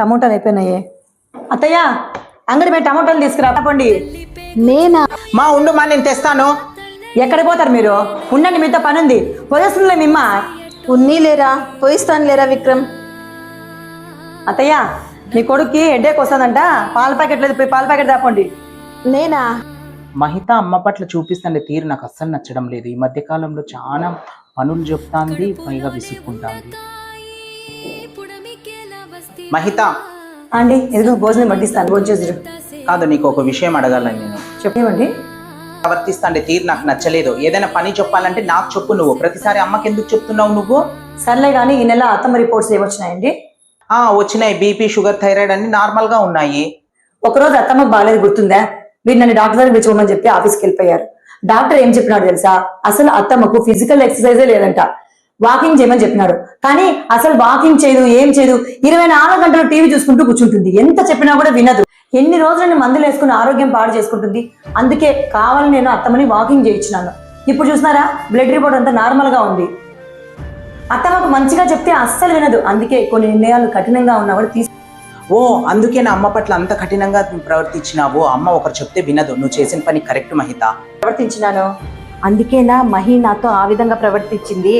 టమోటాలు అయిపోయినాయి. అత్తయ్య అంగడి పోయి టమోటాలు తీసుకురాపండి. నేనా? మా ఉండు మా నేను తెస్తాను. ఎక్కడికి పోతారు మీరు? ఉండండి, మీతో పని ఉంది. పోయేస్తుందిలే మిమ్మ. ఉన్ని లేరా? పోయిస్తాను లేరా విక్రమ్. అత్తయ్య మీ కొడుక్కి హెడ్ఏక్ వస్తుందంట, పాల ప్యాకెట్ లేదు, పోయి పాల ప్యాకెట్ దాపండి. నేనా? మహిత అమ్మ పట్ల చూపిస్తుండే తీరు నాకు అస్సలు నచ్చడం లేదు. ఈ మధ్య కాలంలో చాలా పనులు చెప్తాంది, పైగా విసుక్కుంటాంది. మహిత అండి ఎదుగు భోజనం వడ్డిస్తాను, భోజనం చేసి. కాదు, నీకు ఒక విషయం అడగాలని నేను. చెప్పనివ్వండి. ప్రవర్తిస్తాండే తీరు నాకు నచ్చలేదు. ఏదైనా పని చెప్పాలంటే నాకు చెప్పు. నువ్వు ప్రతిసారి అమ్మకి ఎందుకు చెప్తున్నావు నువ్వు? సర్లే కానీ ఈ నెల అత్తమ్మ రిపోర్ట్స్ ఏమొచ్చినాయండి? వచ్చినాయి. బీపీ, షుగర్, థైరాయిడ్ అన్ని నార్మల్ గా ఉన్నాయి. ఒకరోజు అత్తమ్మకు బాగాలేదు, గుర్తుందా? మీరు నన్ను డాక్టర్ దగ్గర పిలుచుకోమని చెప్పి ఆఫీస్కి వెళ్ళిపోయారు. డాక్టర్ ఏం చెప్పినాడు తెలుసా? అసలు అత్తమ్మకు ఫిజికల్ ఎక్సర్సైజే లేదంట, వాకింగ్ చేయమని చెప్పినాడు. కానీ అసలు వాకింగ్ చేయదు, ఏం చేయదు. 24 గంటలు టీవీ చూసుకుంటూ కూర్చుంటుంది. ఎంత చెప్పినా కూడా వినదు. ఎన్ని రోజులు మందులు వేసుకుని ఆరోగ్యం పాడు చేసుకుంటుంది. అందుకే కావాలని నేను అత్తమ్మని వాకింగ్ చేయించినాను. ఇప్పుడు చూసినారా, బ్లడ్ రిపోర్ట్ అంతా నార్మల్ గా ఉంది. అత్తమ్మకు మంచిగా చెప్తే అస్సలు వినదు. అందుకే కొన్ని నిర్ణయాలు కఠినంగా ఉన్నా కూడా అందుకే నా అమ్మ పట్ల అంత కఠినంగా ప్రవర్తించినావు. అమ్మ ఒకరు చెప్తే వినదు. నువ్వు చేసిన పని కరెక్ట్ మహిత. ప్రవర్తించినాను. అందుకేనా మహి నాతో ఆ విధంగా ప్రవర్తించింది.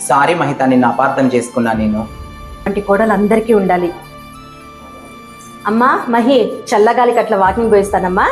సారీ మహిత, నిన్ను అపార్థం చేసుకున్నా నేను. అంటే కోడలు అందరికీ ఉండాలి. అమ్మా మహి, చల్లగాలికి అట్లా వాకింగ్ పోయిస్తానమ్మా.